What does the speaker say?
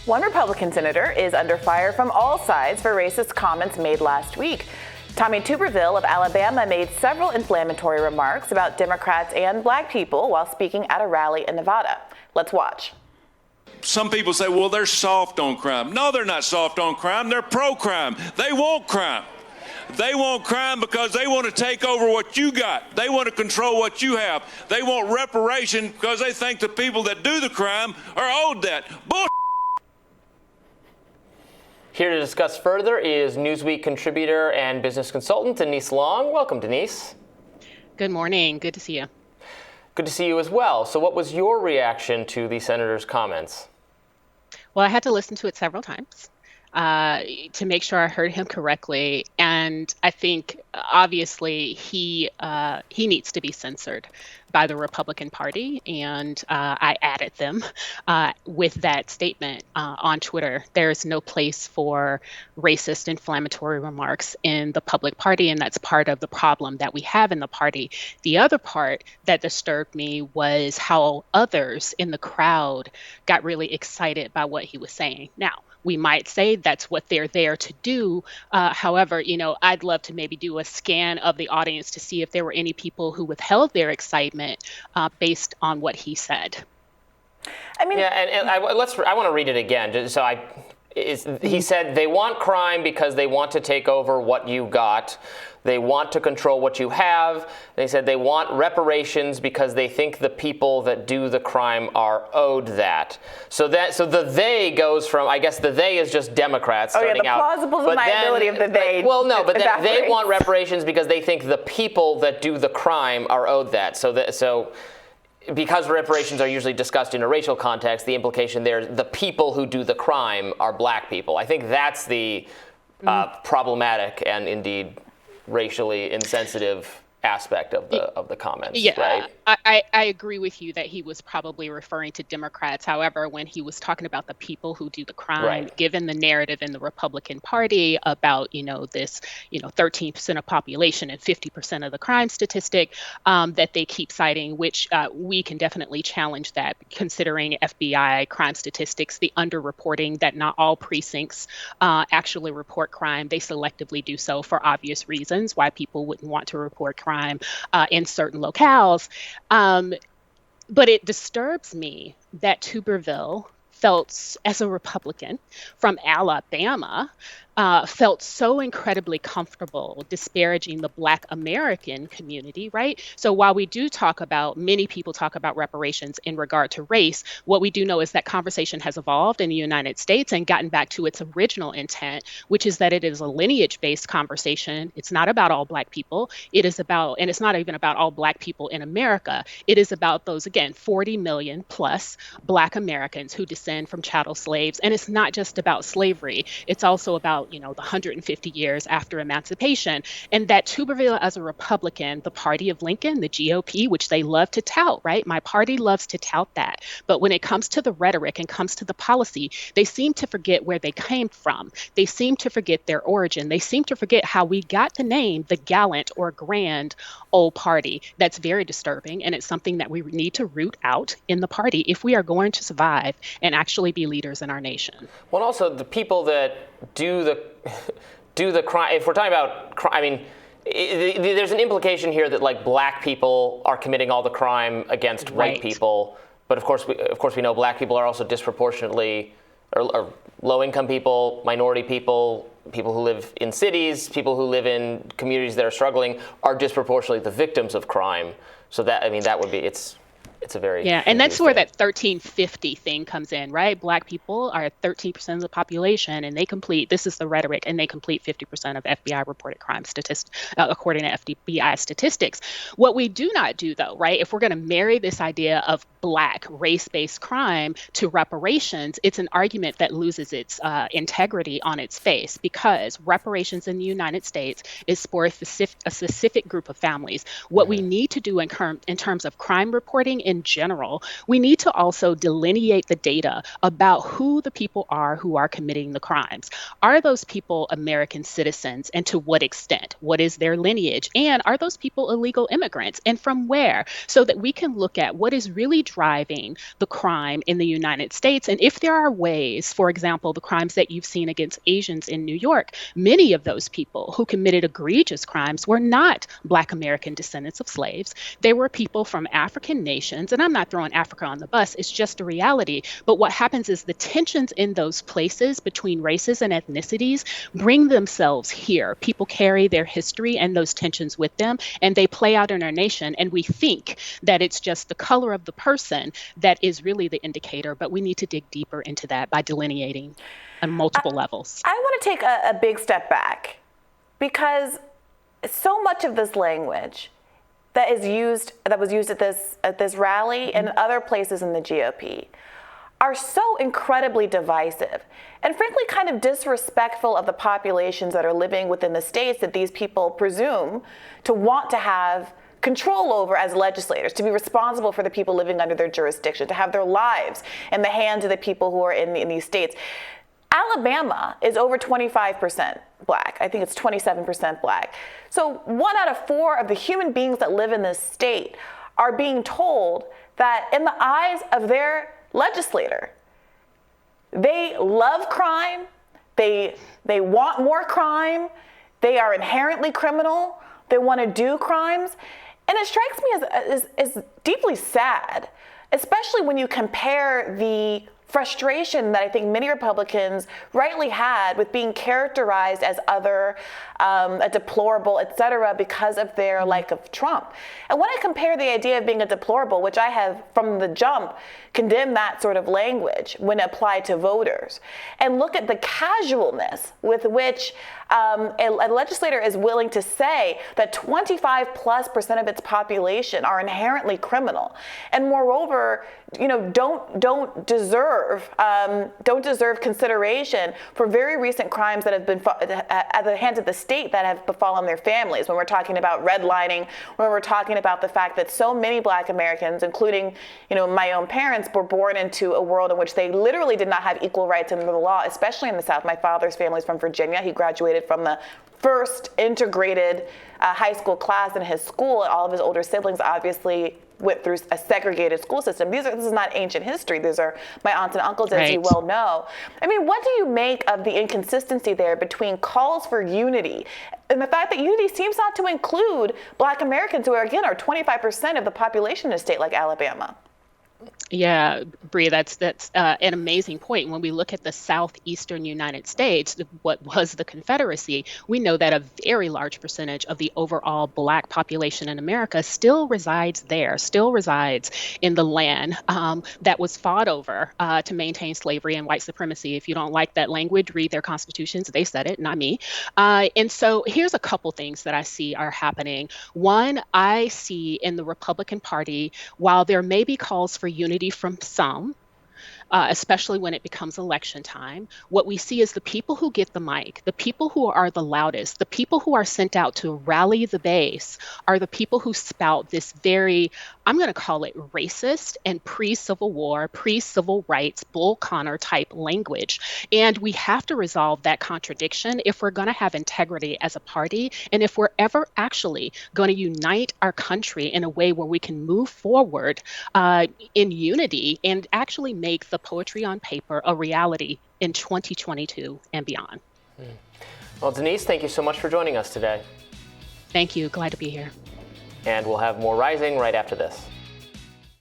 One Republican senator is under fire from all sides for racist comments made last week. Tommy Tuberville of Alabama made several inflammatory remarks about Democrats and black people while speaking at a rally in Nevada. Let's watch. Some people say, well, they're soft on crime. No, they're not soft on crime. They're pro-crime. They want crime. They want crime because they want to take over what you got. They want to control what you have. They want reparation because they think the people that do the crime are owed that. Bull. Here to discuss further is Newsweek contributor and business consultant Denise Long. Welcome, Denise. Good morning. Good to see you. Good to see you as well. So what was your reaction to the senator's comments? Well, I had to listen to it several times to make sure I heard him correctly. And I think, obviously, he needs to be censored by the Republican Party. And I added them with that statement on Twitter. There's no place for racist, inflammatory remarks in the public party. And that's part of the problem that we have in the party. The other part that disturbed me was how others in the crowd got really excited by what he was saying. Now, we might say that's what they're there to do. However, I'd love to maybe do a scan of the audience to see if there were any people who withheld their excitement based on what he said. I mean, yeah, and I want to read it again. He said they want crime because they want to take over what you got. They want to control what you have. They said they want reparations because they think the people that do the crime are owed that. So the they goes from, I guess the they is just Democrats starting out. Oh yeah, the plausible deniability of the they. Well, no, but they want reparations because they think the people that do the crime are owed that. So because reparations are usually discussed in a racial context, the implication there, the people who do the crime are black people. I think that's the problematic and indeed racially insensitive aspect of the comments, right? I agree with you that he was probably referring to Democrats. However, when he was talking about the people who do the crime, right, given the narrative in the Republican Party about, this, 13% of population and 50% of the crime statistic that they keep citing, which we can definitely challenge that, considering FBI crime statistics, the underreporting that not all precincts actually report crime. They selectively do so for obvious reasons, why people wouldn't want to report crime in certain locales. But it disturbs me that Tuberville felt, as a Republican from Alabama, felt so incredibly comfortable disparaging the Black American community, right? So while we do many people talk about reparations in regard to race, what we do know is that conversation has evolved in the United States and gotten back to its original intent, which is that it is a lineage-based conversation. It's not about all Black people. It is about, and it's not even about all Black people in America. It is about those, again, 40 million plus Black Americans who descend from chattel slaves. And it's not just about slavery. It's also about the 150 years after emancipation, and that Tuberville, as a Republican, the party of Lincoln, the GOP, which they love to tout, right? My party loves to tout that. But when it comes to the rhetoric and comes to the policy, they seem to forget where they came from. They seem to forget their origin. They seem to forget how we got the name, the gallant or grand old party. That's very disturbing, and it's something that we need to root out in the party if we are going to survive and actually be leaders in our nation. Well, also the people that do the crime. If we're talking about crime, I mean, there's an implication here that like Black people are committing all the crime against white people, but of course we know Black people are also disproportionately, or low-income people, minority people, people who live in cities, people who live in communities that are struggling are disproportionately the victims of crime. So that would be it's a very and that's where that 1350 thing comes in, right? Black people are 13% of the population, and this is the rhetoric, and they complete 50% of FBI reported crime statistics, according to FBI statistics. What we do not do, though, right? If we're going to marry this idea of Black race-based crime to reparations, it's an argument that loses its integrity on its face, because reparations in the United States is for a specific group of families. What we need to do in terms of crime reporting in in general, we need to also delineate the data about who the people are who are committing the crimes. Are those people American citizens, and to what extent? What is their lineage? And are those people illegal immigrants, and from where? So that we can look at what is really driving the crime in the United States. And if there are ways, for example, the crimes that you've seen against Asians in New York, many of those people who committed egregious crimes were not Black American descendants of slaves. They were people from African nations. And I'm not throwing Africa on the bus, it's just a reality. But what happens is the tensions in those places between races and ethnicities bring themselves here. People carry their history and those tensions with them, and they play out in our nation. And we think that it's just the color of the person that is really the indicator, but we need to dig deeper into that by delineating on multiple levels. I want to take a big step back, because so much of this language that was used at this rally and other places in the GOP are so incredibly divisive and frankly kind of disrespectful of the populations that are living within the states that these people presume to want to have control over as legislators, to be responsible for the people living under their jurisdiction, to have their lives in the hands of the people who are in these states. Alabama is over 25% Black. I think it's 27% Black. So 1 out of 4 of the human beings that live in this state are being told that in the eyes of their legislator, they love crime, they want more crime, they are inherently criminal, they want to do crimes. And it strikes me as deeply sad, especially when you compare the frustration that I think many Republicans rightly had with being characterized as other, a deplorable, et cetera, because of their like of Trump. And when I compare the idea of being a deplorable, which I have from the jump condemned that sort of language when applied to voters, and look at the casualness with which a legislator is willing to say that 25+% of its population are inherently criminal, and moreover, don't deserve consideration for very recent crimes that have been at the hands of the state that have befallen their families. When we're talking about redlining, when we're talking about the fact that so many Black Americans, including my own parents, were born into a world in which they literally did not have equal rights under the law, especially in the South. My father's family is from Virginia. He graduated from the first integrated high school class in his school, and all of his older siblings obviously went through a segregated school system. This is not ancient history. These are my aunts and uncles, as you well know. I mean, what do you make of the inconsistency there between calls for unity and the fact that unity seems not to include Black Americans, who are 25% of the population in a state like Alabama? Yeah, Bree, that's an amazing point. When we look at the southeastern United States, what was the Confederacy, we know that a very large percentage of the overall Black population in America still resides there, still resides in the land that was fought over to maintain slavery and white supremacy. If you don't like that language, read their constitutions. They said it, not me. And so here's a couple things that I see are happening. One, I see in the Republican Party, while there may be calls for unity from some, especially when it becomes election time, what we see is the people who get the mic, the people who are the loudest, the people who are sent out to rally the base are the people who spout this very, I'm going to call it racist and pre-Civil War, pre-civil rights, Bull Connor type language. And we have to resolve that contradiction if we're going to have integrity as a party, and if we're ever actually going to unite our country in a way where we can move forward in unity and actually make the poetry on paper a reality in 2022 and beyond. Well, Denise, thank you so much for joining us today. Thank you. Glad to be here. And we'll have more Rising right after this.